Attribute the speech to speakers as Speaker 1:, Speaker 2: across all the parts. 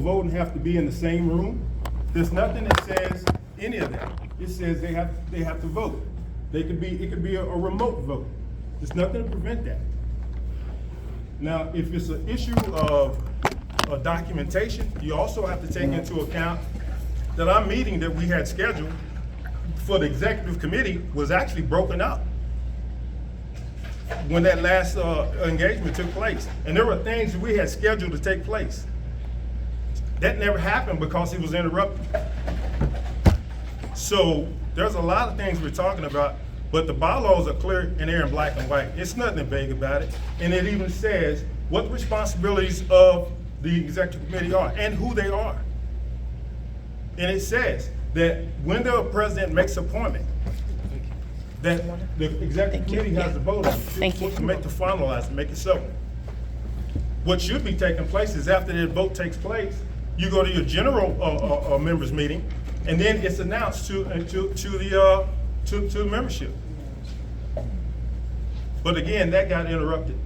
Speaker 1: voting have to be in the same room. There's nothing that says any of that. It says they have to vote. It could be a remote vote. There's nothing to prevent that. Now, if it's an issue of documentation, you also have to take into account that our meeting that we had scheduled for the executive committee was actually broken up when that last engagement took place. And there were things that we had scheduled to take place. That never happened because it was interrupted. So there's a lot of things we're talking about, but the bylaws are clear and they're in black and white. It's nothing vague about it. And it even says what the responsibilities of the executive committee are and who they are. And it says that when the president makes an appointment, that the executive committee has to vote to make the finalize, make it so. What should be taking place is after that vote takes place, you go to your general members meeting, and then it's announced to the membership. But again, that got interrupted.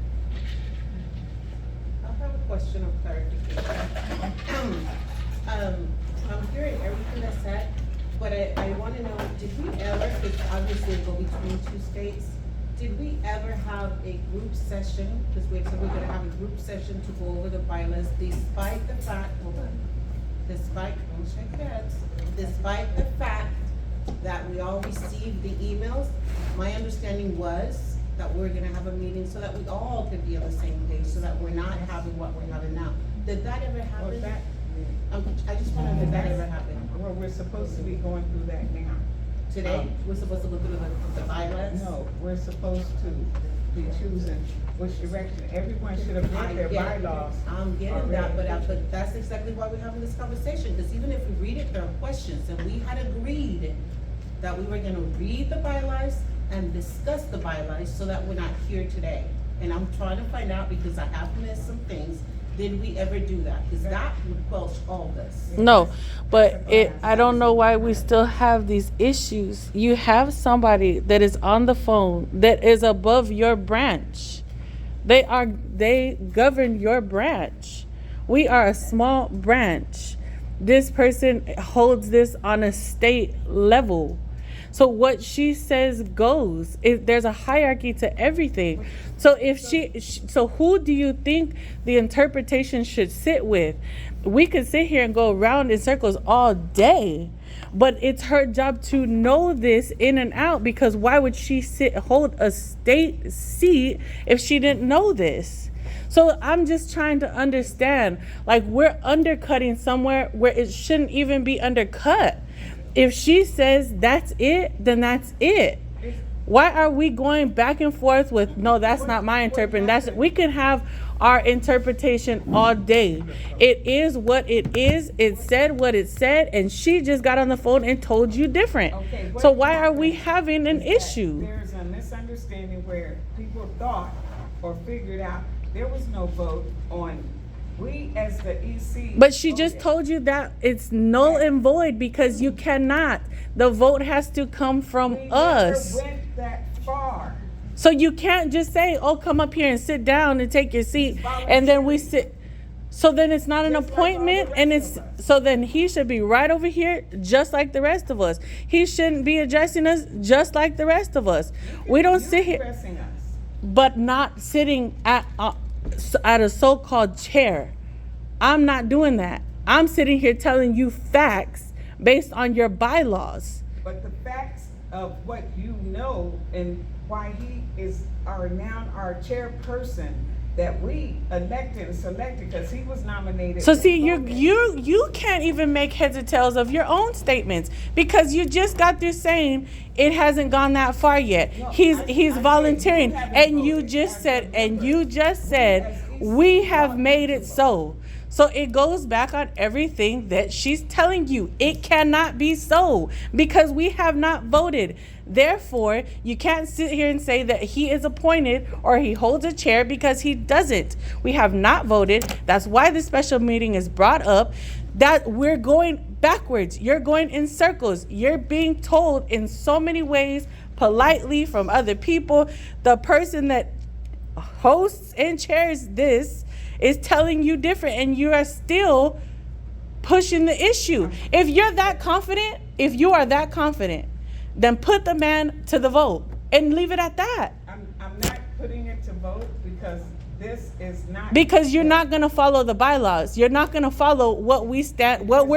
Speaker 2: I have a question of clarification. I'm hearing everything that's said, but I want to know, did we ever, because obviously it go between two states, did we ever have a group session, because we said we're going to have a group session to go over the bylaws, despite the fact, hold on, despite, don't shake your heads, despite the fact that we all received the emails? My understanding was that we're going to have a meeting so that we all could be on the same page, so that we're not having what we're having now. Did that ever happen? I just wonder, did that ever happen?
Speaker 3: Well, we're supposed to be going through that now.
Speaker 2: Today, we're supposed to go through the bylaws?
Speaker 3: No, we're supposed to be choosing which direction. Everyone should have read their bylaws.
Speaker 2: I'm getting that, but that's exactly why we're having this conversation, because even if we read it, there are questions, and we had agreed that we were gonna read the bylaws and discuss the bylaws so that we're not here today. And I'm trying to find out, because I have missed some things, did we ever do that? Because that would quelch all this.
Speaker 4: No, but I don't know why we still have these issues. You have somebody that is on the phone that is above your branch. They govern your branch. We are a small branch. This person holds this on a state level. So what she says goes. There's a hierarchy to everything. So so who do you think the interpretation should sit with? We could sit here and go around in circles all day, but it's her job to know this in and out, because why would she hold a state seat if she didn't know this? So I'm just trying to understand, like, we're undercutting somewhere where it shouldn't even be undercut. If she says that's it, then that's it. Why are we going back and forth with, no, that's not my interpretation? We can have our interpretation all day. It is what it is. It said what it said, and she just got on the phone and told you different.
Speaker 3: Okay,
Speaker 4: so why are we having an issue?
Speaker 3: There's a misunderstanding where people thought or figured out there was no vote on. We as the EC.
Speaker 4: But she just told you that it's null and void, because you cannot. The vote has to come from us.
Speaker 3: We never went that far.
Speaker 4: So you can't just say, oh, come up here and sit down and take your seat, and then we sit. So then it's not an appointment, and so then he should be right over here just like the rest of us. He shouldn't be addressing us just like the rest of us. We don't sit here, but not sitting at a so-called chair. I'm not doing that. I'm sitting here telling you facts based on your bylaws.
Speaker 3: But the facts of what you know and why he is our chairperson that we elected and selected, because he was nominated.
Speaker 4: So see, you can't even make heads or tails of your own statements, because you just got through saying it hasn't gone that far yet.
Speaker 3: No,
Speaker 4: He's volunteering, and you
Speaker 3: voted.
Speaker 4: just said we have made it so. So it goes back on everything that she's telling you. It cannot be so, because we have not voted. Therefore, you can't sit here and say that he is appointed or he holds a chair, because he doesn't. We have not voted. That's why the special meeting is brought up. That we're going backwards. You're going in circles. You're being told in so many ways, politely, from other people. The person that hosts and chairs this is telling you different, and you are still pushing the issue. If you're that confident, if you are that confident, then put the man to the vote and leave it at that.
Speaker 3: I'm not putting it to vote because this is not.
Speaker 4: Because you're not gonna follow the bylaws. You're not gonna follow what we're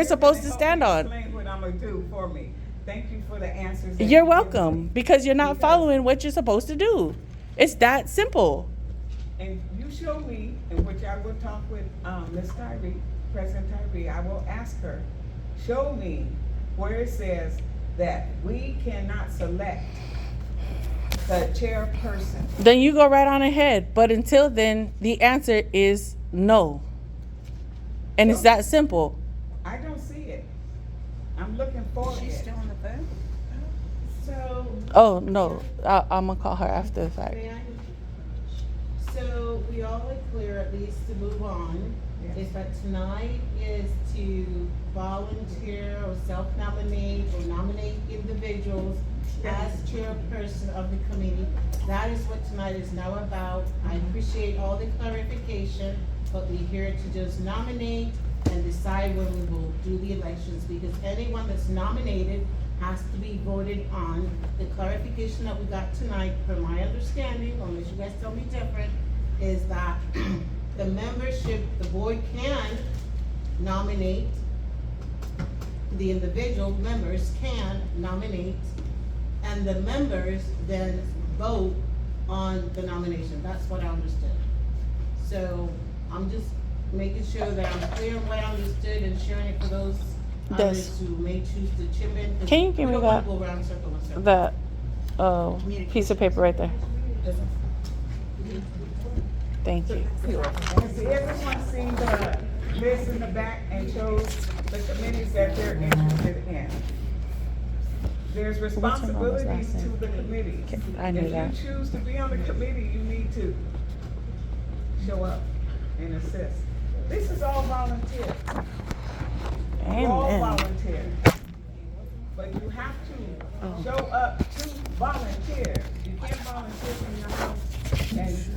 Speaker 4: supposed to stand on.
Speaker 3: Explain what I'm gonna do for me. Thank you for the answers. that
Speaker 4: You're
Speaker 3: you gave
Speaker 4: welcome,
Speaker 3: me.
Speaker 4: because you're not
Speaker 3: Because-
Speaker 4: following what you're supposed to do. It's that simple.
Speaker 3: And you show me, in which I will talk with, Ms. Tyree, President Tyree, I will ask her, show me where it says that we cannot select the chairperson.
Speaker 4: Then you go right on ahead. But until then, the answer is no. And it's that simple.
Speaker 3: I don't see it. I'm looking for it.
Speaker 2: on the phone? So,
Speaker 4: Oh, no, I'm gonna call her after the fact.
Speaker 2: may I? So we all are clear, at least to move on,
Speaker 3: Yes.
Speaker 2: is that tonight is to volunteer or self-nominate or nominate individuals as chairperson of the committee. That is what tonight is now about. I appreciate all the clarification, but we're here to just nominate and decide when we will do the elections, because anyone that's nominated has to be voted on. The clarification that we got tonight, from my understanding, unless you guys tell me different, is that the membership, the board can nominate, the individual members can nominate, and the members then vote on the nomination. That's what I understood. So I'm just making sure that I'm clear on what I understood and sharing it for those others
Speaker 4: Yes.
Speaker 2: who may choose to chip in. 'cause
Speaker 4: Can you give
Speaker 2: we
Speaker 4: me
Speaker 2: don't wanna
Speaker 4: that-
Speaker 2: go around circle and circle.
Speaker 4: That piece of paper right there. Thank you.
Speaker 3: Has everyone seen the list in the back and chose the committees that they're interested in? There's
Speaker 4: What's her mama's
Speaker 3: responsibilities
Speaker 4: last
Speaker 3: to
Speaker 4: name?
Speaker 3: the committees.
Speaker 4: Okay, I knew that.
Speaker 3: If you choose to be on the committee, you need to show up and assist. This is all volunteer. You all
Speaker 4: Amen.
Speaker 3: volunteer. But you have to show up to volunteer. You can't volunteer from your house and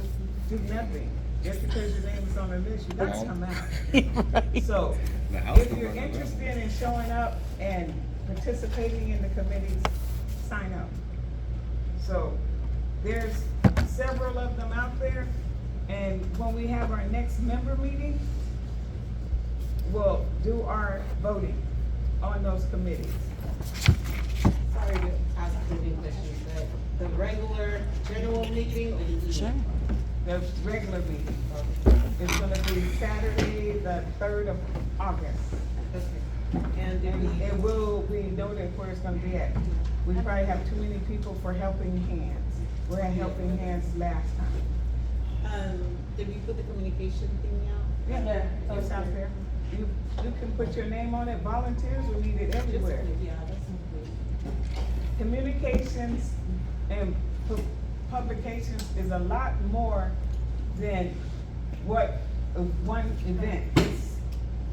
Speaker 3: do nothing. Just because your name is on the list, you gotta come out.
Speaker 4: Right.
Speaker 3: So, if you're interested in showing up and participating in the committees, sign up. So, there's several of them out there, and when we have our next member meeting, we'll do our voting on those committees.
Speaker 2: Sorry to ask any questions, but the regular general meeting or the evening?
Speaker 4: Sure.
Speaker 3: The regular meeting is gonna be Saturday, the 3rd of August.
Speaker 2: Okay. And did
Speaker 3: And
Speaker 2: we,
Speaker 3: it will be noted where it's gonna be at. We probably have too many people for helping hands. We had helping hands last time.
Speaker 2: did we put the communication thing out?
Speaker 3: Yeah, it's out there. You can put your name on it. Volunteers are needed everywhere.
Speaker 2: Yeah, that's good.
Speaker 3: Communications and publications is a lot more than what one event is.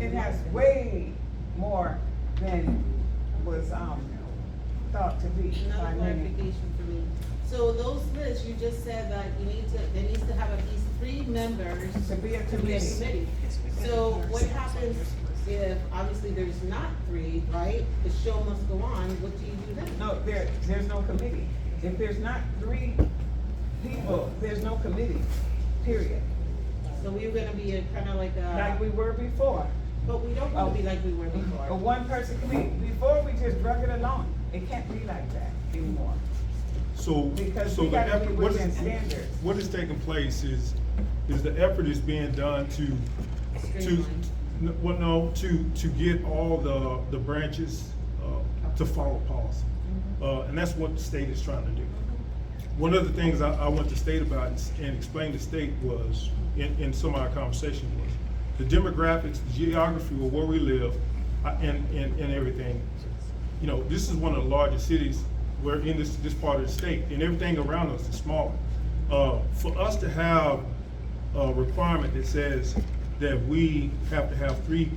Speaker 3: It has way more than was, thought to be by
Speaker 2: Another
Speaker 3: many.
Speaker 2: clarification for me. So those lists, you just said that there needs to have at least 3 members
Speaker 3: To be a
Speaker 2: to be a
Speaker 3: committee.
Speaker 2: committee. So what happens if, obviously, there's not 3, right? The show must go on, what do you do then?
Speaker 3: No, there's no committee. If there's not 3 people, there's no committee, period.
Speaker 2: So we're gonna be kinda like
Speaker 3: Like we were before.
Speaker 2: but we don't wanna be like we were
Speaker 3: A
Speaker 2: before.
Speaker 3: one-person committee. Before, we just drug it along. It can't be like that anymore.
Speaker 1: So,
Speaker 3: Because
Speaker 1: so
Speaker 3: we
Speaker 1: the
Speaker 3: gotta be
Speaker 1: effort, what
Speaker 3: within
Speaker 1: is,
Speaker 3: standards.
Speaker 1: what is taking place is the effort is being done to,
Speaker 2: Streamline.
Speaker 1: well, no, to get all the branches, to follow policy. And that's what the state is trying to do. One of the things I went to state about and explained to state was, in some of our conversation was, the demographics, the geography of where we live, and everything. You know, this is one of the largest cities where in this part of the state, and everything around us is smaller. For us to have a requirement that says that we have to have three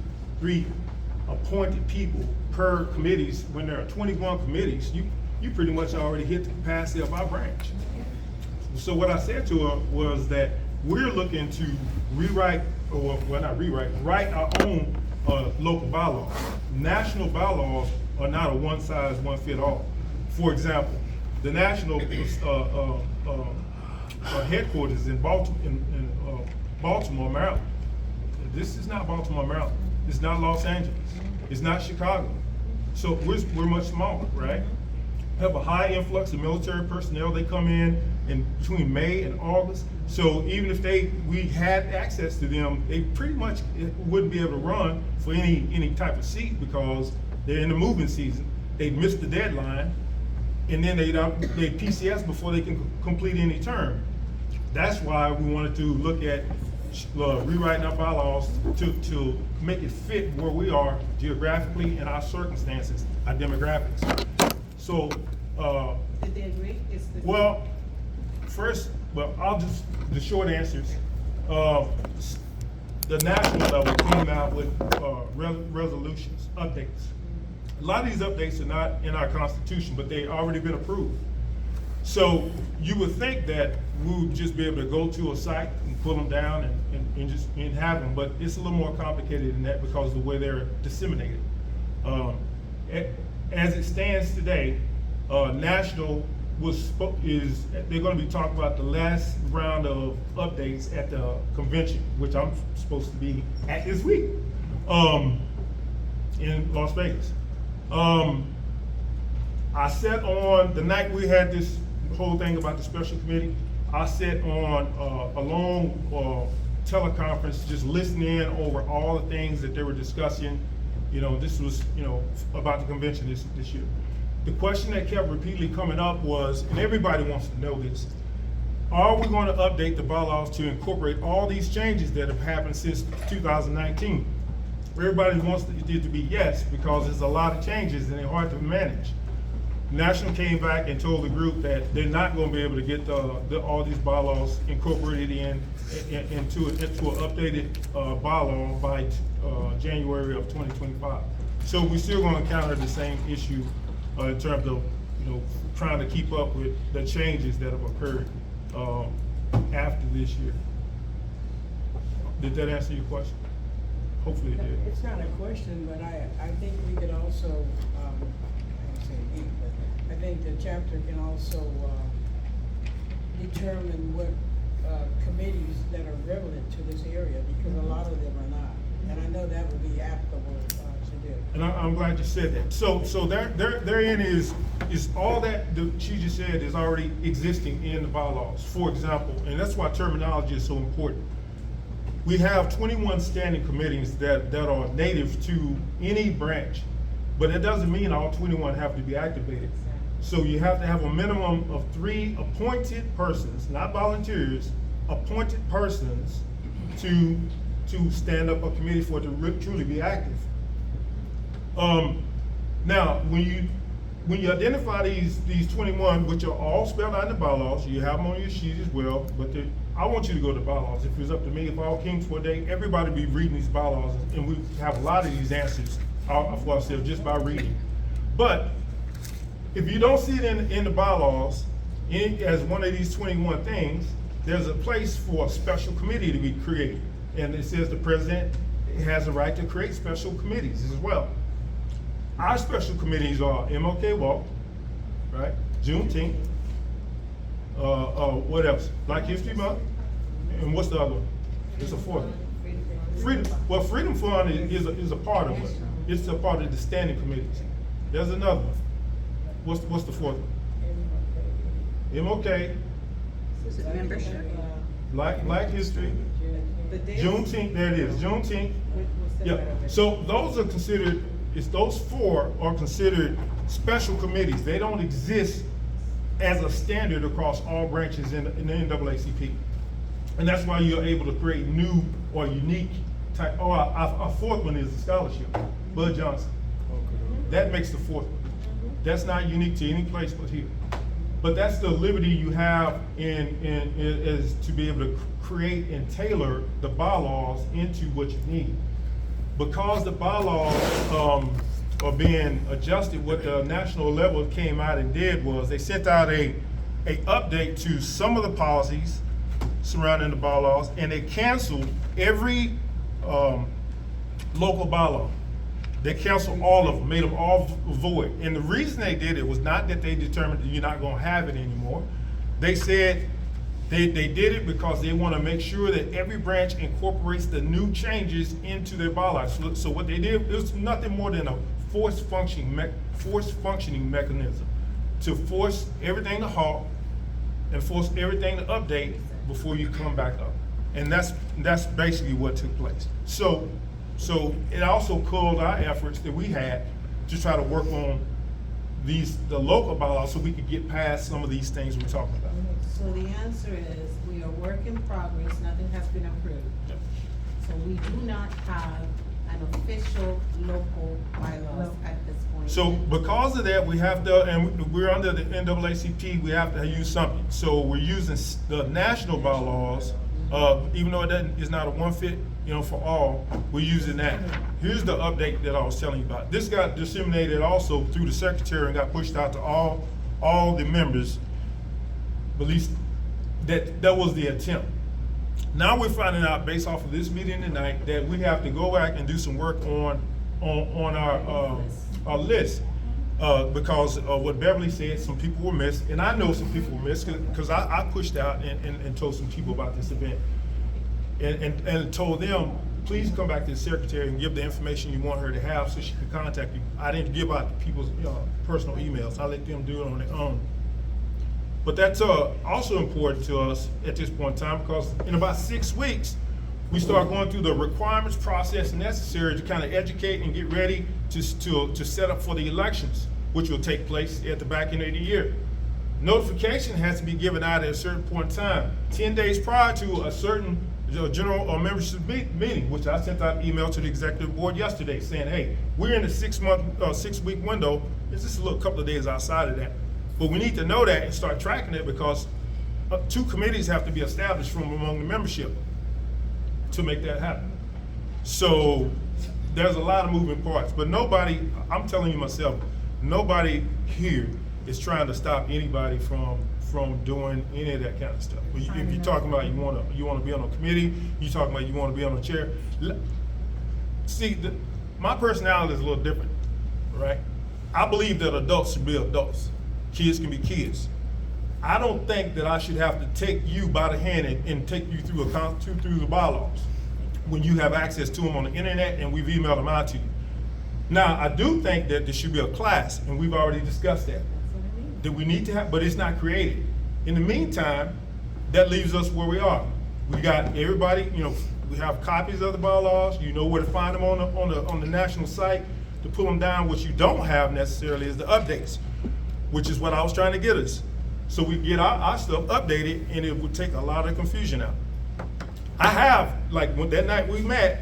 Speaker 1: appointed people per committees, when there are 21 committees, you pretty much already hit the capacity of our branch. So what I said to her was that we're looking to rewrite, or well, not rewrite, write our own local bylaws. National bylaws are not a one size, one fit all. For example, the national headquarters in Baltimore, Maryland. This is not Baltimore, Maryland. It's not Los Angeles. It's not Chicago. So we're much smaller, right? Have a high influx of military personnel. They come in between May and August. So even if we had access to them, they pretty much wouldn't be able to run for any type of seat because they're in the moving season. They missed the deadline, and then they PCS before they can complete any term. That's why we wanted to look at rewriting our bylaws to make it fit where we are geographically and our circumstances, our demographics. So,
Speaker 2: Did they agree?
Speaker 1: well, first, the short answers. The national level came out with resolutions, updates. A lot of these updates are not in our constitution, but they already been approved. So you would think that we would just be able to go to a site and pull them down and have them, but it's a little more complicated than that because of the way they're disseminated. As it stands today, national they're going to be talking about the last round of updates at the convention, which I'm supposed to be at this week, in Las Vegas. I sat on the night we had this whole thing about the special committee. I sat on a long teleconference, just listening in over all the things that they were discussing. This was about the convention this year. The question that kept repeatedly coming up was, and everybody wants to know this, are we going to update the bylaws to incorporate all these changes that have happened since 2019? Everybody wants it to be yes, because there's a lot of changes and they're hard to manage. National came back and told the group that they're not going to be able to get all these bylaws incorporated into an updated bylaw by January of 2025. So we're still going to encounter the same issue in terms of trying to keep up with the changes that have occurred after this year. Did that answer your question? Hopefully it did.
Speaker 5: It's not a question, but I think we could also, I don't say again, but I think the chapter can also determine what committees that are relevant to this area, because a lot of them are not. And I know that would be applicable to do.
Speaker 1: And I'm glad you said that. So therein is all that she just said is already existing in the bylaws. For example, and that's why terminology is so important. We have 21 standing committees that are native to any branch, but it doesn't mean all 21 have to be activated. So you have to have a minimum of 3 appointed persons, not volunteers, appointed persons to stand up a committee for it to truly be active. Now, when you identify these 21, which are all spelled out in the bylaws, you have them on your sheet as well, but I want you to go to the bylaws. If it was up to me, if all kings for a day, everybody would be reading these bylaws, and we have a lot of these answers for ourselves just by reading. But if you don't see it in the bylaws as one of these 21 things, there's a place for a special committee to be created. And it says the president has a right to create special committees as well. Our special committees are MLK Walk, right? Juneteenth, what else? Black History Month, and what's the other one? It's a fourth one. Freedom Fund is a part of it. It's a part of the standing committees. There's another one. What's the fourth one? MLK.
Speaker 6: Is it membership?
Speaker 1: Black History.
Speaker 2: The dates?
Speaker 1: Juneteenth, there it is, Juneteenth. Yeah, so those are considered, those 4 are considered special committees. They don't exist as a standard across all branches in the NAACP. And that's why you're able to create new or unique type, our 4th one is the scholarship, Bud Johnson. That makes the 4th one. That's not unique to any place but here. But that's the liberty you have is to be able to create and tailor the bylaws into what you need. Because the bylaws are being adjusted, what the national level came out and did was they sent out a update to some of the policies surrounding the bylaws, and they canceled every local bylaw. They canceled all of them, made them all void. And the reason they did it was not that they determined that you're not gonna have it anymore. They said they did it because they wanna make sure that every branch incorporates the new changes into their bylaws. So what they did, it was nothing more than a forced functioning mechanism to force everything to halt and force everything to update before you come back up. And that's basically what took place. So it also culled our efforts that we had to try to work on the local bylaws so we could get past some of these things we're talking about.
Speaker 2: So the answer is, we are work in progress, nothing has been approved. So we do not have an official local bylaws at this point.
Speaker 1: So because of that, we have to, and we're under the NAACP, we have to use something. So we're using the national bylaws, even though it's not a one fit, for all, we're using that. Here's the update that I was telling you about. This got disseminated also through the secretary and got pushed out to all the members. At least that was the attempt. Now we're finding out based off of this meeting tonight that we have to go back and do some work on our list. Because of what Beverly said, some people were missed, and I know some people were missed because I pushed out and told some people about this event. And told them, please come back to the secretary and give the information you want her to have so she can contact you. I didn't give out people's personal emails. I let them do it on their own. But that's also important to us at this point in time because in about 6 weeks, we start going through the requirements process necessary to kind of educate and get ready to set up for the elections, which will take place at the back end of the year. Notification has to be given out at a certain point in time, 10 days prior to a certain general or membership meeting, which I sent out an email to the executive board yesterday saying, hey, we're in the 6 week window. It's just a little couple of days outside of that. But we need to know that and start tracking it because 2 committees have to be established from among the membership to make that happen. So there's a lot of moving parts, but nobody, I'm telling you myself, nobody here is trying to stop anybody from doing any of that kind of stuff. If you're talking about you want to be on a committee, you're talking about you want to be on a chair. See, my personality is a little different, right? I believe that adults should be adults. Kids can be kids. I don't think that I should have to take you by the hand and take you through through the bylaws when you have access to them on the internet and we've emailed them out to you. Now, I do think that there should be a class, and we've already discussed that. That we need to have, but it's not created. In the meantime, that leaves us where we are. We got everybody, we have copies of the bylaws. You know where to find them on the national site to pull them down. What you don't have necessarily is the updates, which is what I was trying to get us. So we get our stuff updated, and it would take a lot of confusion out. I have, that night we met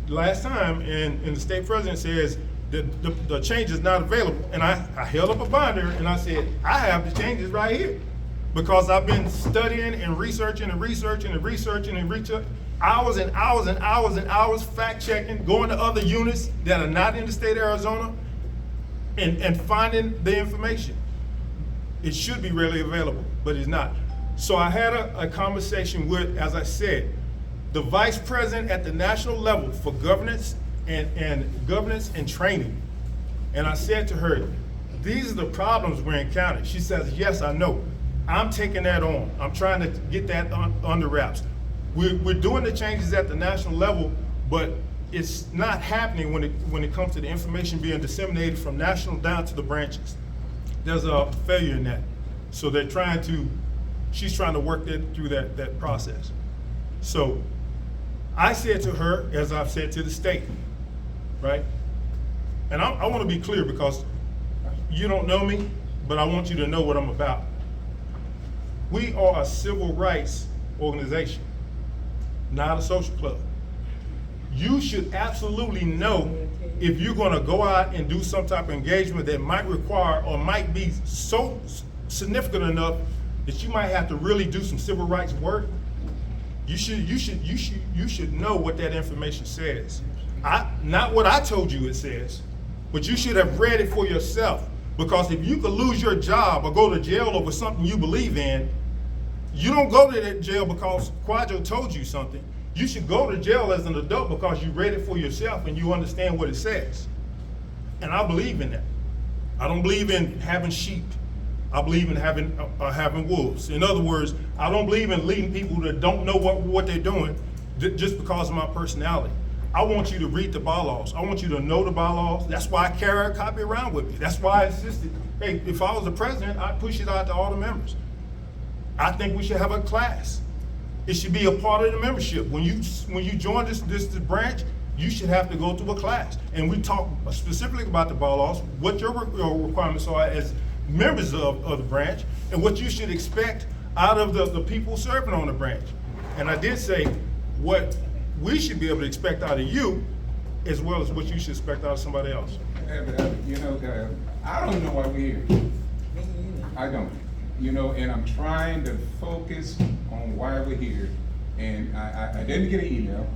Speaker 1: last time, and the state president says that the change is not available. And I held up a binder and I said, I have the changes right here. Because I've been studying and researching hours and hours and hours and hours, fact checking, going to other units that are not in the state of Arizona and finding the information. It should be readily available, but it's not. So I had a conversation with, as I said, the vice president at the national level for governance and training. And I said to her, these are the problems we're encountering. She says, yes, I know. I'm taking that on. I'm trying to get that under wraps. We're doing the changes at the national level, but it's not happening when it comes to the information being disseminated from national down to the branches. There's a failure in that. So she's trying to work through that process. So I said to her, as I've said to the state, right? And I want to be clear because you don't know me, but I want you to know what I'm about. We are a civil rights organization, not a social club. You should absolutely know if you're going to go out and do some type of engagement that might require or might be so significant enough that you might have to really do some civil rights work. You should know what that information says. Not what I told you it says, but you should have read it for yourself. Because if you could lose your job or go to jail over something you believe in, you don't go to that jail because Quadro told you something. You should go to jail as an adult because you read it for yourself and you understand what it says. And I believe in that. I don't believe in having sheep. I believe in having wolves. In other words, I don't believe in leading people that don't know what they're doing just because of my personality. I want you to read the bylaws. I want you to know the bylaws. That's why I carry a copy around with me. That's why I insisted, hey, if I was the president, I'd push it out to all the members. I think we should have a class. It should be a part of the membership. When you join this branch, you should have to go through a class. And we talk specifically about the bylaws, what your requirements are as members of the branch, and what you should expect out of the people serving on the branch. And I did say what we should be able to expect out of you as well as what you should expect out of somebody else.
Speaker 7: You know, I don't know why we're here. I don't. You know, and I'm trying to focus on why we're here. And I didn't get an email.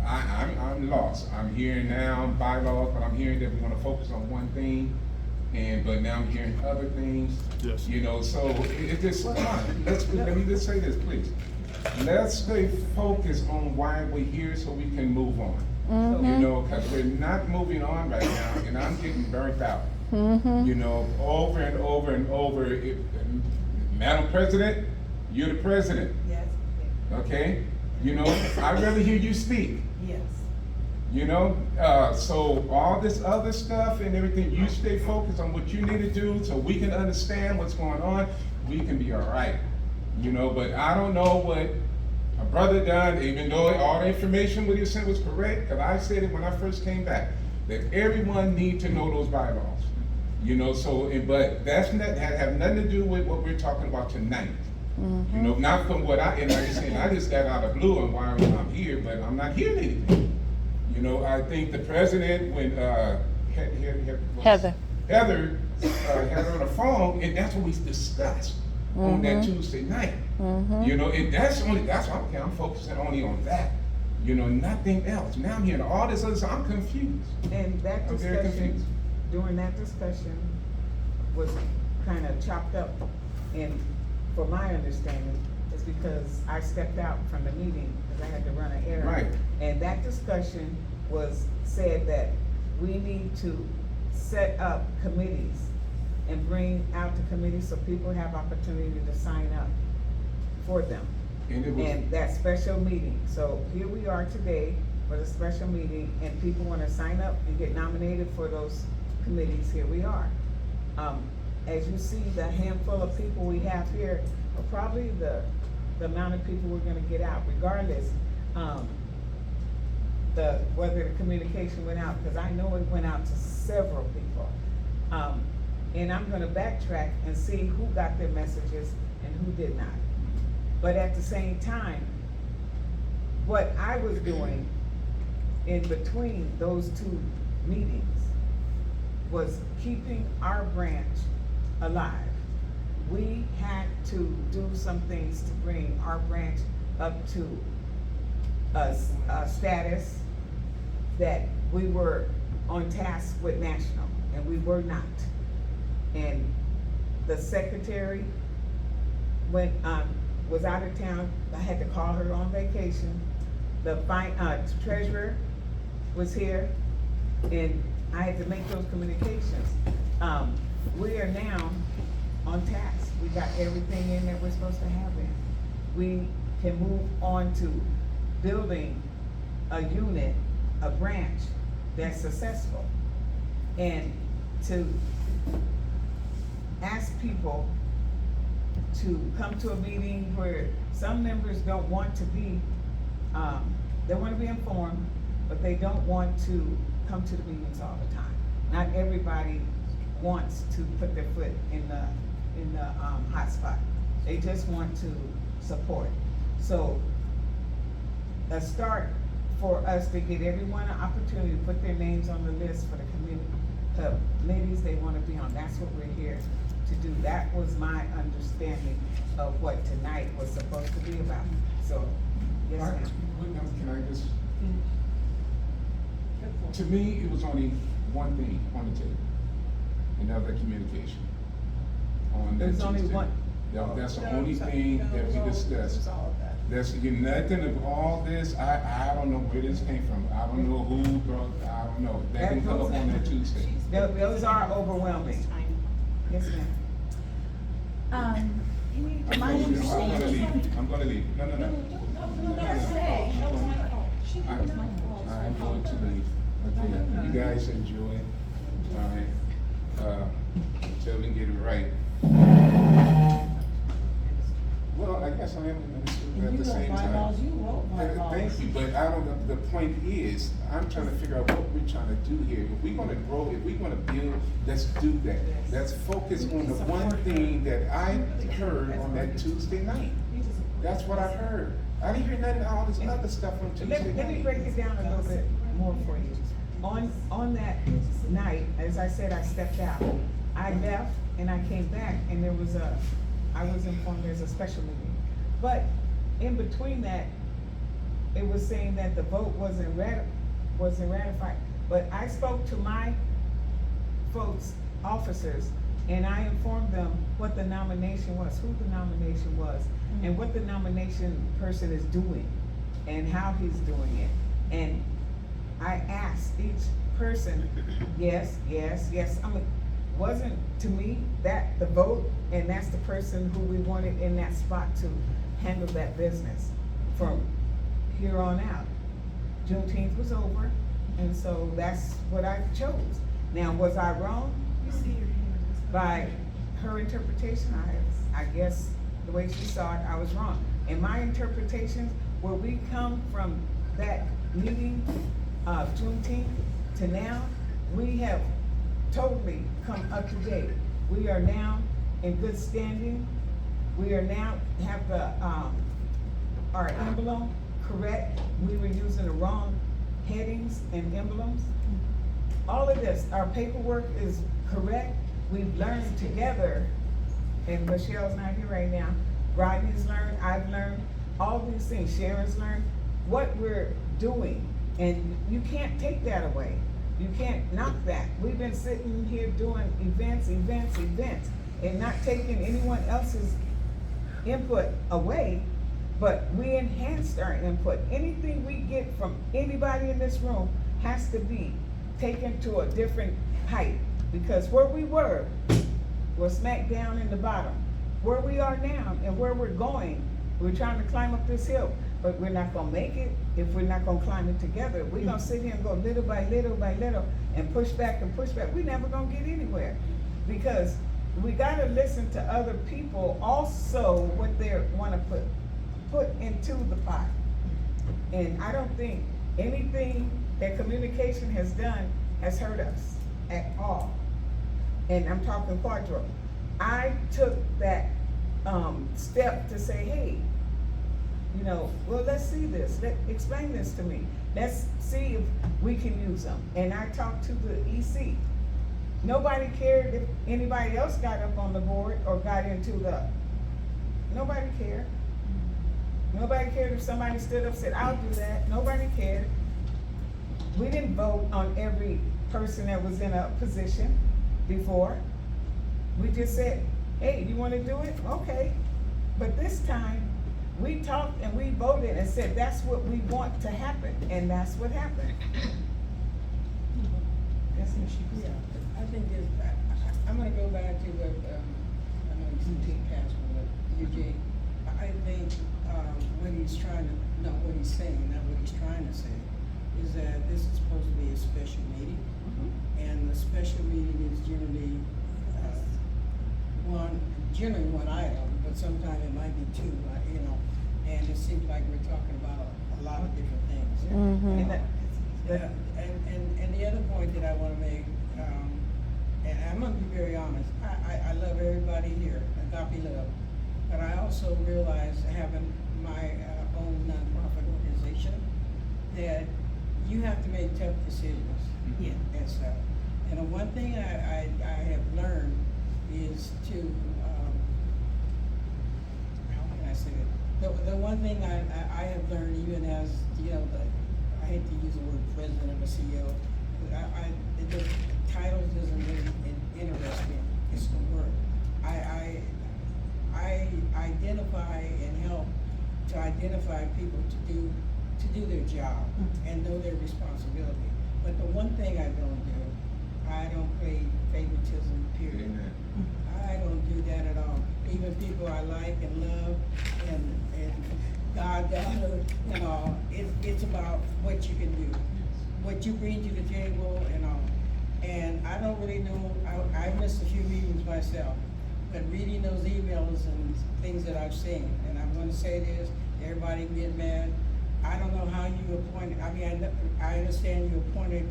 Speaker 7: I'm lost. I'm hearing now bylaws, but I'm hearing that we're gonna focus on one thing. But now I'm hearing other things.
Speaker 1: Yes.
Speaker 7: You know, so it just, come on, let me just say this, please. Let's stay focused on why we're here so we can move on. You know, because we're not moving on right now, and I'm getting burnt out. You know, over and over and over. Madam President, you're the president,
Speaker 2: Yes,
Speaker 7: okay? You know, I'd rather hear you speak.
Speaker 2: yes.
Speaker 7: You know, so all this other stuff and everything, you stay focused on what you need to do so we can understand what's going on. We can be all right. You know, but I don't know what a brother done, even though all the information what he sent was correct, because I said it when I first came back, that everyone need to know those bylaws. You know, so, but that's not, have nothing to do with what we're talking about tonight. You know, not from what I just got out of blue on why I'm here, but I'm not hearing anything. You know, I think the president, when
Speaker 4: Heather.
Speaker 7: Heather had her on the phone, and that's what we discussed on that Tuesday night. You know, and that's why I'm focusing only on that. You know, nothing else. Now I'm hearing all this other stuff. I'm confused.
Speaker 3: And that
Speaker 7: I'm very
Speaker 3: discussion,
Speaker 7: confused.
Speaker 3: during that discussion, was kind of chopped up. And for my understanding, is because I stepped out from the meeting because I had to run an errand.
Speaker 7: Right.
Speaker 3: And that discussion was said that we need to set up committees and bring out the committees so people have opportunity to sign up for them.
Speaker 7: And it was,
Speaker 3: And that special meeting, so here we are today for the special meeting, and people wanna sign up and get nominated for those committees, here we are. As you see, the handful of people we have here are probably the amount of people we're gonna get out, regardless, whether the communication went out, because I know it went out to several people. And I'm gonna backtrack and see who got their messages and who did not. But at the same time, what I was doing in between those two meetings was keeping our branch alive. We had to do some things to bring our branch up to a status that we were on task with national, and we were not. And the secretary was out of town. I had to call her on vacation. The treasurer was here, and I had to make those communications. We are now on task. We got everything in that we're supposed to have in. We can move on to building a unit, a branch that's successful. And to ask people to come to a meeting where some members don't want to be, they want to be informed, but they don't want to come to the meetings all the time. Not everybody wants to put their foot in the hot spot. They just want to support. So a start for us to get everyone an opportunity to put their names on the list for the committees they want to be on. That's what we're here to do. That was my understanding of what tonight was supposed to be about. So, yes, ma'am.
Speaker 7: can I just, to me, it was only one thing on the table, and that was the communication. On that
Speaker 3: There's only
Speaker 7: Tuesday.
Speaker 3: one.
Speaker 7: That's the only thing that we discussed. There's nothing of all this, I don't know where this came from, I don't know who brought, I don't know, that didn't come up on that Tuesday.
Speaker 3: Those are overwhelming. Yes, ma'am.
Speaker 6: My
Speaker 7: I'm gonna
Speaker 6: understanding.
Speaker 7: leave, I'm gonna leave, no. I'm going to leave, okay, you guys enjoy, alright, till we get it right. Well, I guess I am a minister at the same time. Thank you, but I don't, the point is, I'm trying to figure out what we're trying to do here. If we're gonna grow, if we're gonna build, let's do that. Let's focus on the one thing that I heard on that Tuesday night. That's what I heard. I didn't hear nothing, all this other stuff on Tuesday
Speaker 3: Let me
Speaker 7: night.
Speaker 3: break it down a little bit more for you. On that night, as I said, I stepped out. I left and I came back and I was informed there's a special meeting. But in between that, it was saying that the vote wasn't ratified. But I spoke to my folks, officers, and I informed them what the nomination was, who the nomination was, and what the nomination person is doing, and how he's doing it. And I asked each person, yes. Wasn't to me that the vote, and that's the person who we wanted in that spot to handle that business from here on out. Juneteenth was over, and so that's what I chose. Now, was I wrong? By her interpretation, I guess the way she saw it, I was wrong. In my interpretations, where we come from that meeting of Juneteenth to now, we have totally come up to date. We are now in good standing. We are now have our emblem correct. We were using the wrong headings and emblems. All of this, our paperwork is correct. We've learned together, and Michelle's not here right now. Rodney's learned, I've learned, all these things, Sharon's learned, what we're doing. And you can't take that away. You can't knock that. We've been sitting here doing events, and not taking anyone else's input away, but we enhanced our input. Anything we get from anybody in this room has to be taken to a different height, because where we were smack down in the bottom. Where we are now and where we're going, we're trying to climb up this hill, but we're not gonna make it if we're not gonna climb it together. We're gonna sit here and go little by little by little and push back. We're never gonna get anywhere, because we gotta listen to other people also, what they wanna put into the pot. And I don't think anything that communication has done has hurt us at all. And I'm talking Quadro. I took that step to say, hey, well, let's see this. Explain this to me. Let's see if we can use them. And I talked to the EC. Nobody cared if anybody else got up on the board or got into nobody cared. Nobody cared if somebody stood up and said, I'll do that. Nobody cared. We didn't vote on every person that was in a position before. We just said, hey, you want to do it? Okay. But this time, we talked and we voted and said, that's what we want to happen. And that's what happened. That's what she
Speaker 5: Yeah,
Speaker 3: said.
Speaker 5: I think I'm gonna go back to what, I know you passed with Eugene. I think, what he's trying to, no, what he's saying, not what he's trying to say, is that this is supposed to be a special meeting. And the special meeting is generally, generally one item, but sometimes it might be two, and it seems like we're talking about a lot of different things.
Speaker 4: Mhm.
Speaker 5: And the other point that I wanna make, and I'm gonna be very honest, I love everybody here, agape love, but I also realize, having my own nonprofit organization, that you have to make tough decisions.
Speaker 3: Yeah.
Speaker 5: And stuff. And the one thing I have learned is to, how can I say it? The one thing I have learned, even as, I hate to use the word president or CEO, but the title doesn't really interest me, it's the word. I identify and help to identify people to do their job and know their responsibility. But the one thing I don't do, I don't play favoritism, period. I don't do that at all. Even people I like and love and goddaughter and all, it's about what you can do, what you bring to the table and all. And I don't really know, I missed a few meetings myself, but reading those emails and things that I've seen, and I'm gonna say this, everybody get mad. I don't know how you appointed, I mean, I understand you appointed,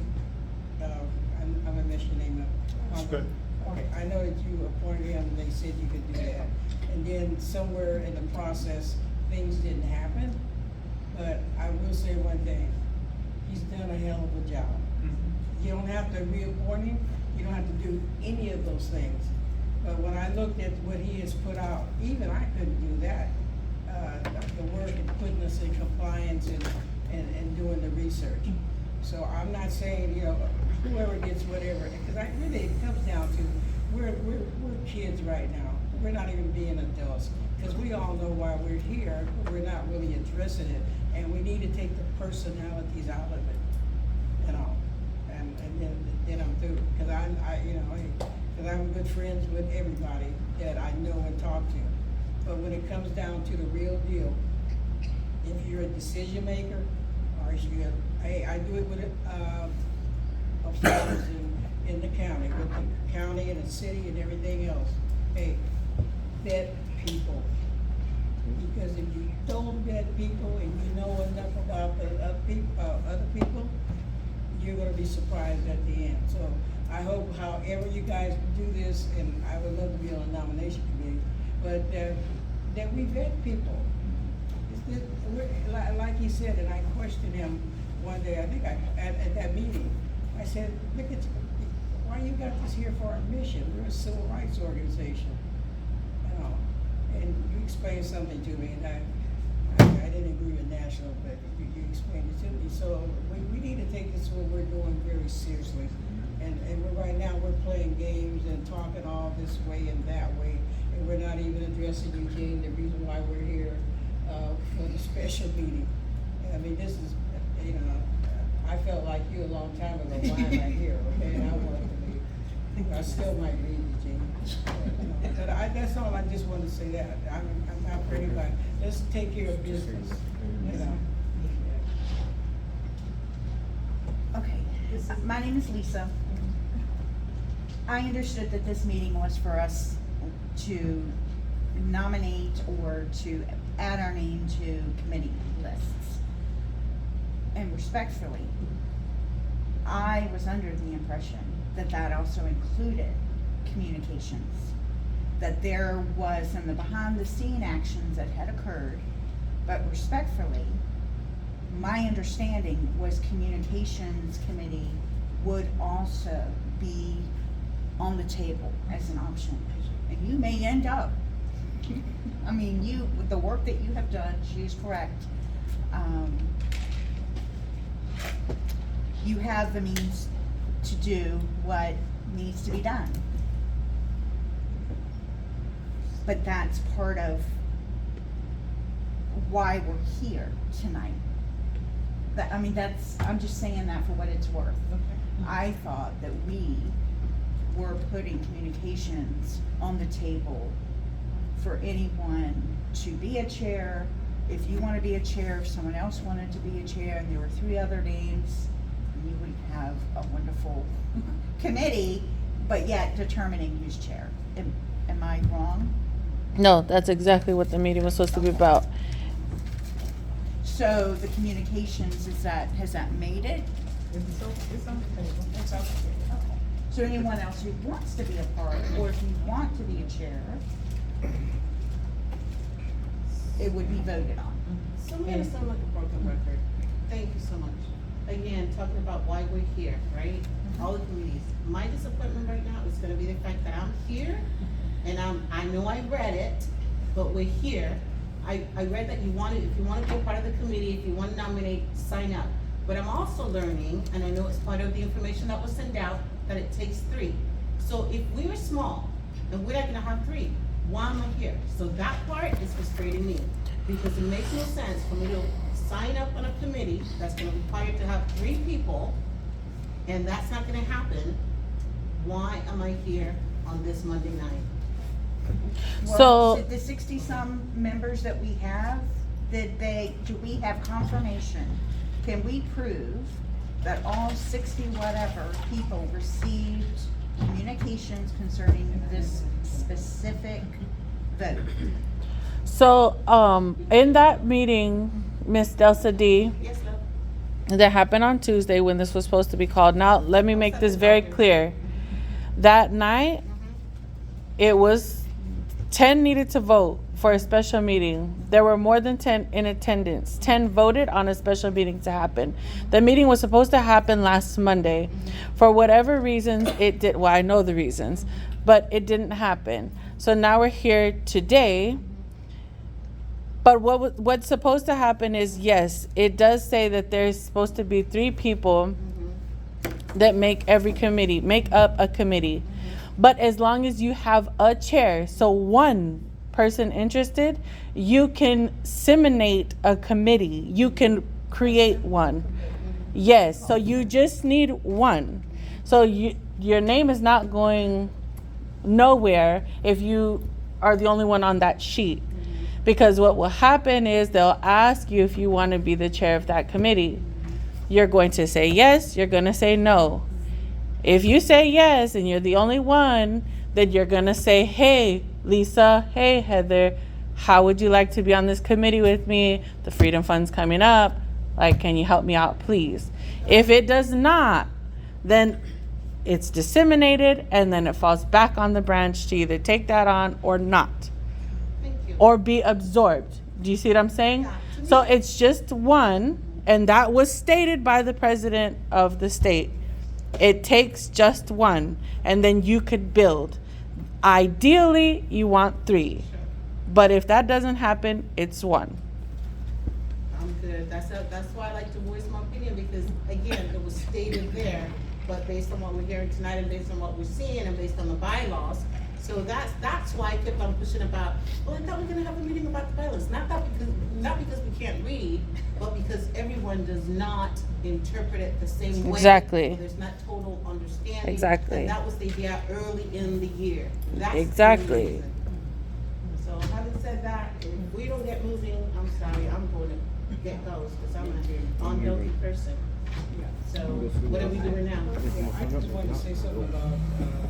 Speaker 5: I'm gonna mess your name up.
Speaker 1: That's good.
Speaker 5: Okay, I know that you appointed him, and they said you could do that. And then somewhere in the process, things didn't happen. But I will say one thing, he's done a hell of a job. You don't have to reappoint him, you don't have to do any of those things. But when I looked at what he has put out, even I couldn't do that. The work and putting us in compliance and doing the research. So I'm not saying, you know, whoever gets whatever, because it comes down to, we're kids right now. We're not even being adults, because we all know why we're here, but we're not really addressing it. And we need to take the personalities out of it, you know, and then I'm through. Because because I'm good friends with everybody that I know and talk to. But when it comes down to the real deal, if you're a decision maker, or if you're, I do it with officials in the county, with the county and the city and everything else. Hey, vet people. Because if you don't vet people and you know enough about the other people, you're gonna be surprised at the end. So I hope however you guys do this, and I would love to be on a nomination committee, but that we vet people. Like he said, and I questioned him one day, I think at that meeting, I said, look at, why you got this here for our mission? We're a civil rights organization. You know, and you explained something to me, and I didn't agree with National, but you explained it to me. So we need to take this, what we're doing, very seriously. And right now, we're playing games and talking all this way and that way, and we're not even addressing Eugene, the reason why we're here for the special meeting. I mean, this is, you know, I felt like you a long time ago, why am I here, okay, and I wanted to leave. I still might leave, Eugene. But that's all, I just wanted to say that. I'm not for anybody. Let's take care of business, you know.
Speaker 6: Okay, my name is Lisa. I understood that this meeting was for us to nominate or to add our name to committee lists. And respectfully, I was under the impression that that also included communications. That there was some of the behind the scene actions that had occurred, but respectfully, my understanding was communications committee would also be on the table as an option. And you may end up, I mean, with the work that you have done, she is correct. You have the means to do what needs to be done. But that's part of why we're here tonight. I'm just saying that for what it's worth. I thought that we were putting communications on the table for anyone to be a chair. If you want to be a chair, if someone else wanted to be a chair, and there were 3 other names, you would have a wonderful committee, but yet determining who's chair. Am I wrong?
Speaker 4: No, that's exactly what the meeting was supposed to be about.
Speaker 6: So the communications, has that made it?
Speaker 3: It's on the table.
Speaker 5: That's all.
Speaker 6: So anyone else who wants to be a part, or if you want to be a chair, it would be voted on.
Speaker 2: So I'm gonna sound like a broken record. Thank you so much. Again, talking about why we're here, right? All the committees. My disappointment right now is gonna be the fact that I'm here, and I know I read it, but we're here. I read that if you want to be a part of the committee, if you want to nominate, sign up. But I'm also learning, and I know it's part of the information that was sent out, that it takes 3. So if we were small, and we're not gonna have 3, Why am I here? So that part is frustrating me, because it makes no sense for me to sign up on a committee that's gonna require to have 3 people, and that's not gonna happen. Why am I here on this Monday night?
Speaker 6: Well,
Speaker 4: So-
Speaker 6: the 60-some members that we have, do we have confirmation? Can we prove that all 60 whatever people received communications concerning this specific vote?
Speaker 4: So, in that meeting, Miss Delsa D,
Speaker 2: Yes, love?
Speaker 4: that happened on Tuesday when this was supposed to be called. Now, let me make this very clear. That night, it was 10 needed to vote for a special meeting. There were more than 10 in attendance. 10 voted on a special meeting to happen. The meeting was supposed to happen last Monday. For whatever reasons, it did. Well, I know the reasons, but it didn't happen. So now we're here today. But what's supposed to happen is, yes, it does say that there's supposed to be 3 people that make up a committee. But as long as you have a chair, so one person interested, you can disseminate a committee. You can create one. Yes, so you just need one. So your name is not going nowhere if you are the only one on that sheet. Because what will happen is they'll ask you if you want to be the chair of that committee. You're going to say yes, you're going to say no. If you say yes and you're the only one, then you're going to say, hey, Lisa, hey, Heather, how would you like to be on this committee with me? The Freedom Fund's coming up. Like, can you help me out, please? If it does not, then it's disseminated and then it falls back on the branch to either take that on or not,
Speaker 2: Thank you.
Speaker 4: or be absorbed. Do you see what I'm saying?
Speaker 2: Yeah, to me-
Speaker 4: So it's just one, and that was stated by the president of the state. It takes just one, and then you could build. Ideally, you want 3. But if that doesn't happen, it's 1.
Speaker 2: I'm good. That's why I like to voice my opinion, because again, it was stated there, but based on what we're hearing tonight and based on what we're seeing and based on the bylaws. So that's why I kept on pushing about, well, I thought we were gonna have a meeting about the bylaws. Not because we can't read, but because everyone does not interpret it the same way.
Speaker 4: Exactly.
Speaker 2: There's not total understanding.
Speaker 4: Exactly.
Speaker 2: And that was the idea early in the year. That's the
Speaker 4: Exactly.
Speaker 2: reason. So having said that, if we don't get moving, I'm sorry, I'm going to get those, because I'm an unhealthy person. So what are we doing now?
Speaker 5: I just wanted to say something about,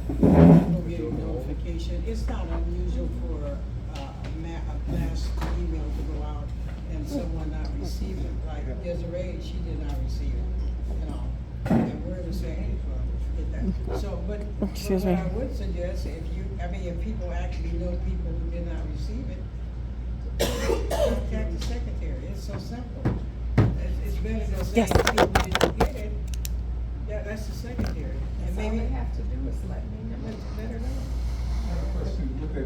Speaker 5: people getting notification. It's not unusual for, a mass email to go out and someone not receive it. Like Desiree, she did not receive it, you know, and we're the same, forget that. So, but
Speaker 4: Excuse
Speaker 5: what
Speaker 4: me.
Speaker 5: I would suggest, if people actually know people who did not receive it, contact the secretary. It's so simple. It's better than saying
Speaker 4: Yes.
Speaker 5: people didn't get it. That's the secretary. And maybe
Speaker 3: have to do is let me know.
Speaker 5: let her know.
Speaker 7: Question with that,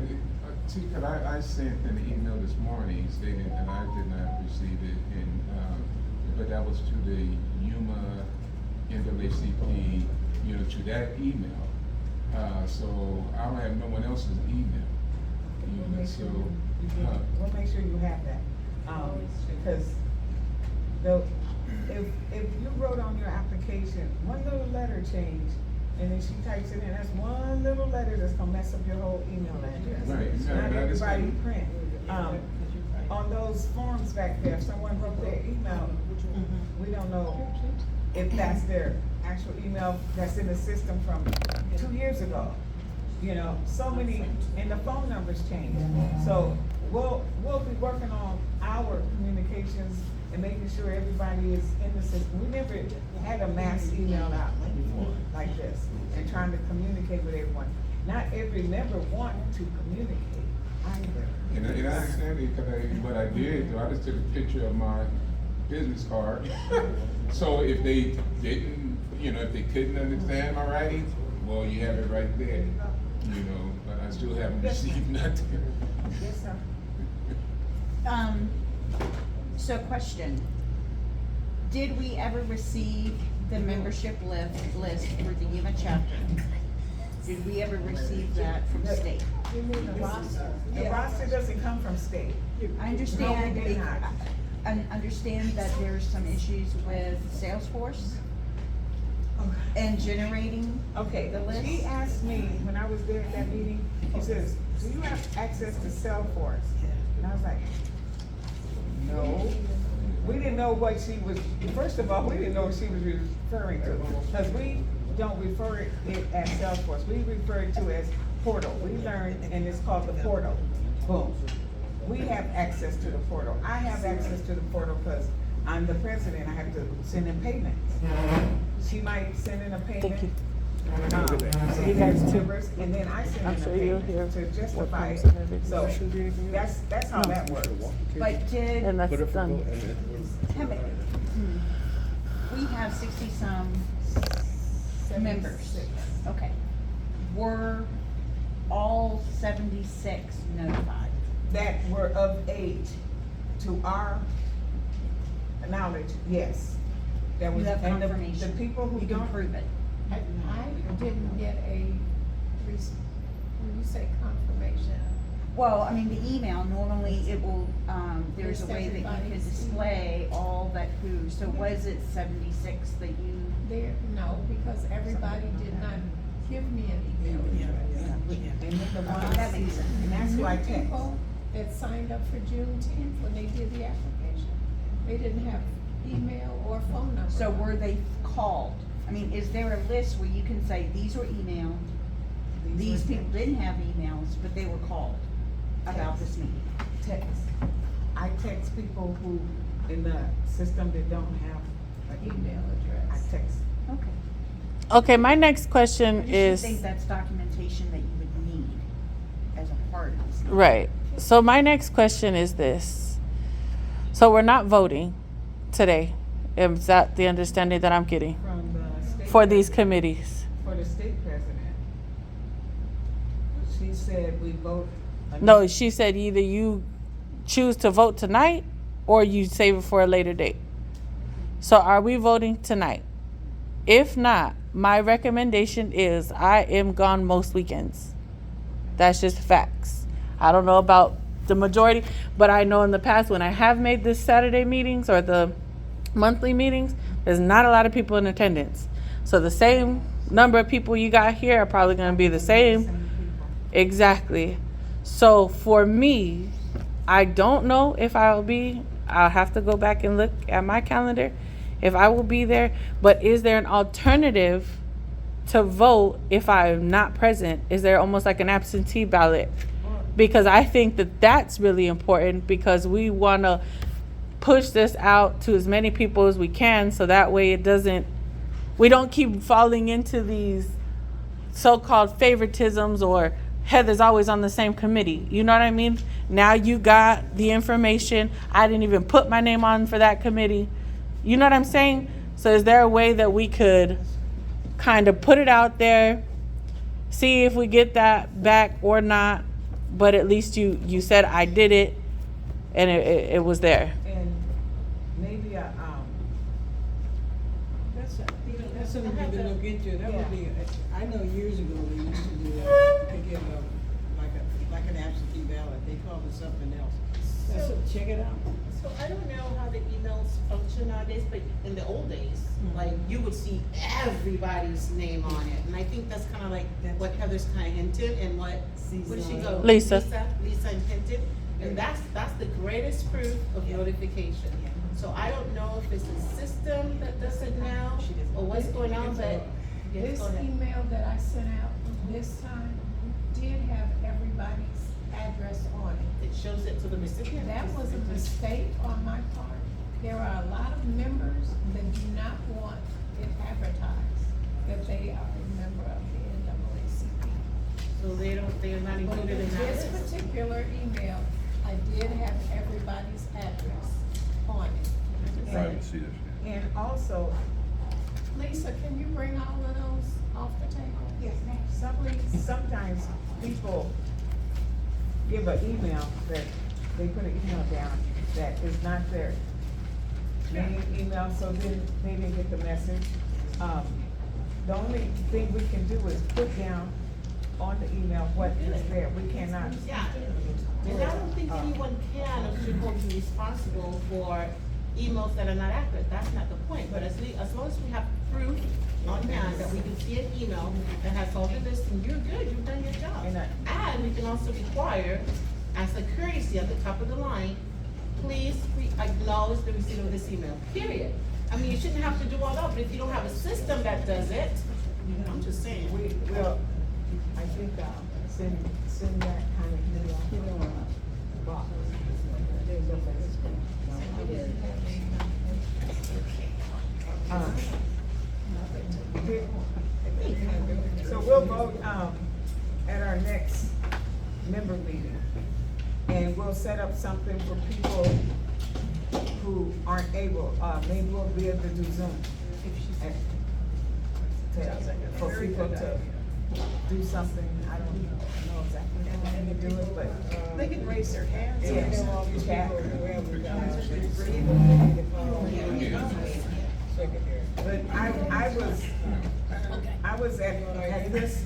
Speaker 7: Tika, I sent an email this morning stating that I did not receive it, and, but that was to the Yuma NAACP, to that email. So I don't have no one else's email. So,
Speaker 3: We'll make sure you have that, because if you wrote on your application, one little letter change, and then she types it in, that's one little letter that's gonna mess up your whole email address.
Speaker 7: Right,
Speaker 3: Not
Speaker 7: I
Speaker 3: everybody
Speaker 7: understand.
Speaker 3: print. On those forms back there, if someone wrote their email, we don't know if that's their actual email that's in the system from 2 years ago. So many, and the phone numbers change. So we'll be working on our communications and making sure everybody is in the system. We never had a mass email out before like this and trying to communicate with everyone. Not every member want to communicate either.
Speaker 7: and I understand it, because what I did, though, I just took a picture of my business card. So if they didn't, if they couldn't understand my writing, well, you have it right there, but I still haven't received nothing.
Speaker 3: Yes, sir.
Speaker 6: So question, did we ever receive the membership list for the Yuma chapter? Did we ever receive that from the state?
Speaker 5: You mean the roster?
Speaker 3: The roster doesn't come from state.
Speaker 6: I understand,
Speaker 3: No, we did not.
Speaker 6: I understand that there's some issues with Salesforce and generating.
Speaker 3: Okay,
Speaker 6: The list?
Speaker 3: she asked me, when I was there at that meeting, she says, do you have access to Salesforce? And I was like, no. We didn't know what she was, first of all, we didn't know what she was referring to. Because we don't refer it as Salesforce, we refer it to as portal. We learned, and it's called the portal. Boom. We have access to the portal. I have access to the portal because I'm the president, I have to send in payments. She might send in a payment.
Speaker 4: Thank you.
Speaker 3: So you guys members, and then I send
Speaker 4: I'm
Speaker 3: in a
Speaker 4: sure you'll
Speaker 3: payment
Speaker 4: hear
Speaker 3: to justify
Speaker 4: what
Speaker 3: it.
Speaker 4: comes in every
Speaker 3: So that's how that works.
Speaker 6: But did,
Speaker 4: And that's done.
Speaker 6: we have 60-some members. Okay. Were all 76 notified?
Speaker 3: That were of age, to our knowledge, yes. There
Speaker 6: You
Speaker 3: was,
Speaker 6: have
Speaker 3: and the
Speaker 6: confirmation?
Speaker 3: people who
Speaker 6: You can
Speaker 3: don't,
Speaker 6: prove it.
Speaker 5: I didn't get when you say confirmation.
Speaker 6: Well, I mean, the email, normally it will, there's a
Speaker 5: List
Speaker 6: way that you could
Speaker 5: everybody's
Speaker 6: display all that who, so was it 76 that you?
Speaker 5: No, because everybody did not give me an email address.
Speaker 3: and then the ones,
Speaker 6: That makes sense.
Speaker 3: and that's who I
Speaker 5: New
Speaker 3: text.
Speaker 5: people that signed up for Juneteenth when they did the application, they didn't have email or phone number.
Speaker 6: So were they called? I mean, is there a list where you can say, these were emailed, these
Speaker 3: were
Speaker 6: people didn't have emails, but they were called about this meeting?
Speaker 3: Text. I text people who, in the system that don't have an
Speaker 5: Email
Speaker 3: I
Speaker 5: address.
Speaker 3: text.
Speaker 6: Okay.
Speaker 4: Okay, my next
Speaker 6: I
Speaker 4: question
Speaker 6: just
Speaker 4: is,
Speaker 6: think that's documentation that you would need as a part of this. meeting.
Speaker 4: right. So my next question is this. So we're not voting today. Is that the understanding that I'm getting
Speaker 3: From the state.
Speaker 4: for these
Speaker 3: president-
Speaker 4: committees?
Speaker 3: For the state president. She said we vote.
Speaker 4: No, she said either you choose to vote tonight or you save it for a later date. So are we voting tonight? If not, my recommendation is I am gone most weekends. That's just facts. I don't know about the majority, but I know in the past when I have made the Saturday meetings or the monthly meetings, there's not a lot of people in attendance. So the same number of people you got here are probably going to be the same. Exactly. So for me, I don't know if I'll have to go back and look at my calendar if I will be there. But is there an alternative to vote if I'm not present? Is there almost like an absentee ballot? Because I think that that's really important because we want to push this out to as many people as we can so that way we don't keep falling into these so-called favoritisms or Heather's always on the same committee. You know what I mean? Now you got the information. I didn't even put my name on for that committee. You know what I'm saying? So is there a way that we could kind of put it out there, see if we get that back or not, but at least you said I did it and it was there.
Speaker 3: And maybe
Speaker 5: That's something you can look into, that would be, I know years ago they used to do that, you could get like an absentee ballot, they called it something else. Check it out.
Speaker 2: So I don't know how the emails function nowadays, but in the old days, like, you would see everybody's name on it. And I think that's kind of like what Heather's kind of hinted and what did she go?
Speaker 4: Lisa.
Speaker 2: Lisa hinted. And that's the greatest proof of notification. So I don't know if it's a system that does it now or what's going on, but yes,
Speaker 5: This
Speaker 2: go ahead.
Speaker 5: email that I sent out this time did have everybody's address on it.
Speaker 2: It shows it to the recipient.
Speaker 5: That was a mistake on my part. There are a lot of members that do not want it advertised that they are a member of the NAACP.
Speaker 2: So they're not
Speaker 5: But
Speaker 2: included
Speaker 5: in
Speaker 2: in that
Speaker 5: this
Speaker 2: list.
Speaker 5: particular email, I did have everybody's address on it.
Speaker 3: and also,
Speaker 5: Lisa, can you bring all of those off the table?
Speaker 3: yes, sometimes people give an email that, they put an email down that is not their main email, so then they didn't get the message. The only thing we can do is put down on the email what is there. We cannot.
Speaker 2: Yeah, and I don't think anyone can or should hold you responsible for emails that are not accurate, that's not the point, but as long as we have proof on hand that we can see an email that has all the listing, you're good, you've done your job. And we can also require, as a courtesy at the top of the line, please acknowledge the receipt of this email, period. I mean, you shouldn't have to do all that, but if you don't have a system that does it, I'm just saying.
Speaker 3: We will, I think, send that kind of box. So we'll vote, at our next member meeting. And we'll set up something for people who aren't able, maybe we'll be able to do Zoom. For people to do something, I don't know exactly how to do it, but.
Speaker 5: They can raise their hands.
Speaker 3: Yeah.
Speaker 5: And all these
Speaker 3: Chat.
Speaker 5: people who have
Speaker 3: But I was at this.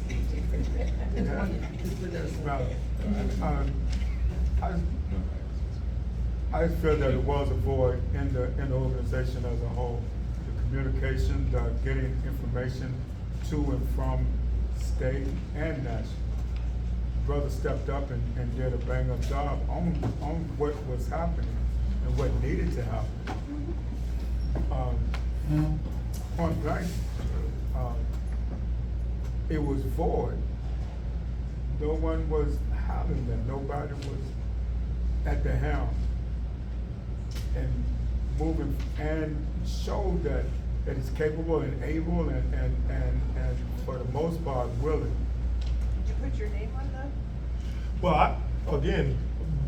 Speaker 8: I feel that it was a void in the organization as a whole. The communication, the getting information to and from state and national. Brother stepped up and did a bang-up job on what was happening and what needed to happen. Point blank, it was void. No one was having that. Nobody was at the helm and moving and showed that it's capable and able and for the most part willing.
Speaker 5: Did you put your name on that?
Speaker 1: Well, again,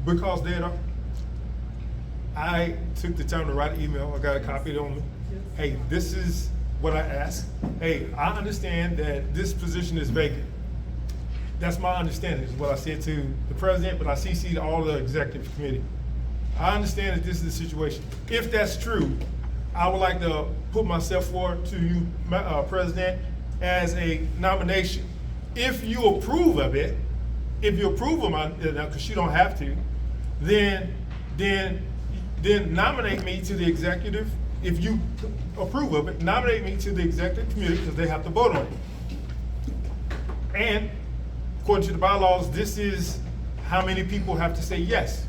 Speaker 1: because I took the time to write an email, I got a copy on me. Hey, this is what I asked. Hey, I understand that this position is vacant. That's my understanding, is what I said to the president, but I CC'd all the executive committee. I understand that this is the situation. If that's true, I would like to put myself forward to you, President, as a nomination. If you approve of it, because you don't have to, then nominate me to the executive. If you approve of it, nominate me to the executive committee because they have to vote on it. And according to the bylaws, this is how many people have to say yes.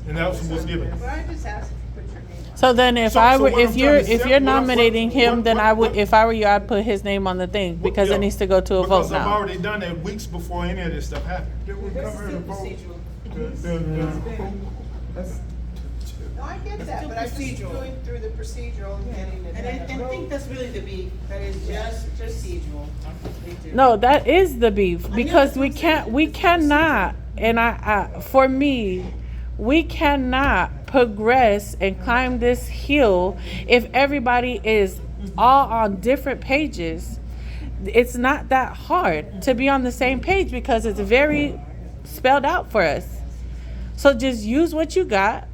Speaker 1: And that was what was given.
Speaker 5: But I just asked if you put your name on.
Speaker 4: So then if
Speaker 1: So-
Speaker 4: I
Speaker 1: so
Speaker 4: were,
Speaker 1: what I'm
Speaker 4: if you're,
Speaker 1: trying to
Speaker 4: if
Speaker 1: say-
Speaker 4: you're
Speaker 1: what I'm-
Speaker 4: nominating him,
Speaker 1: what-
Speaker 4: then
Speaker 1: what-
Speaker 4: I would,
Speaker 1: what-
Speaker 4: if I were you, I'd put his name on the thing because
Speaker 1: Yeah.
Speaker 4: it needs to go to a vote
Speaker 1: Because I've
Speaker 4: now.
Speaker 1: already done that weeks before any of this stuff happened.
Speaker 8: Did we
Speaker 5: This
Speaker 8: come
Speaker 5: is
Speaker 8: here to
Speaker 5: still
Speaker 8: vote?
Speaker 5: procedural. No, I get that,
Speaker 2: still
Speaker 5: but I'm just
Speaker 2: procedural.
Speaker 5: going through the procedural and getting it.
Speaker 2: And I think that's really the beef, that is just procedural.
Speaker 4: No, that is the beef
Speaker 2: know,
Speaker 4: because
Speaker 2: that's
Speaker 4: we
Speaker 2: what I'm
Speaker 4: can't,
Speaker 2: saying.
Speaker 4: we
Speaker 2: It's
Speaker 4: cannot, and for me, we cannot progress and climb this hill if everybody is all on different pages. It's not that hard to be on the same page because it's very spelled out for us. So just use what you got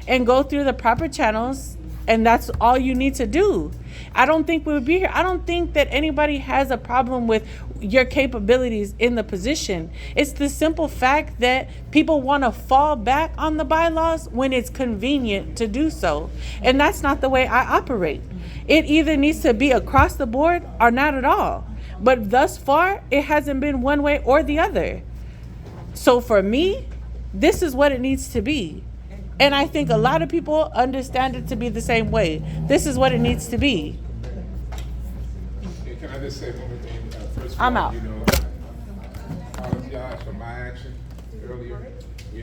Speaker 4: and go through the proper channels, and that's all you need to do. I don't think we would be here. I don't think that anybody has a problem with your capabilities in the position. It's the simple fact that people want to fall back on the bylaws when it's convenient to do so. And that's not the way I operate. It either needs to be across the board or not at all. But thus far, it hasn't been one way or the other. So for me, this is what it needs to be. And I think a lot of people understand it to be the same way. This is what it needs to be.
Speaker 7: Yeah, can I just say one more thing? First of
Speaker 4: I'm
Speaker 7: all,
Speaker 4: out.
Speaker 7: you know, I apologize for my action earlier.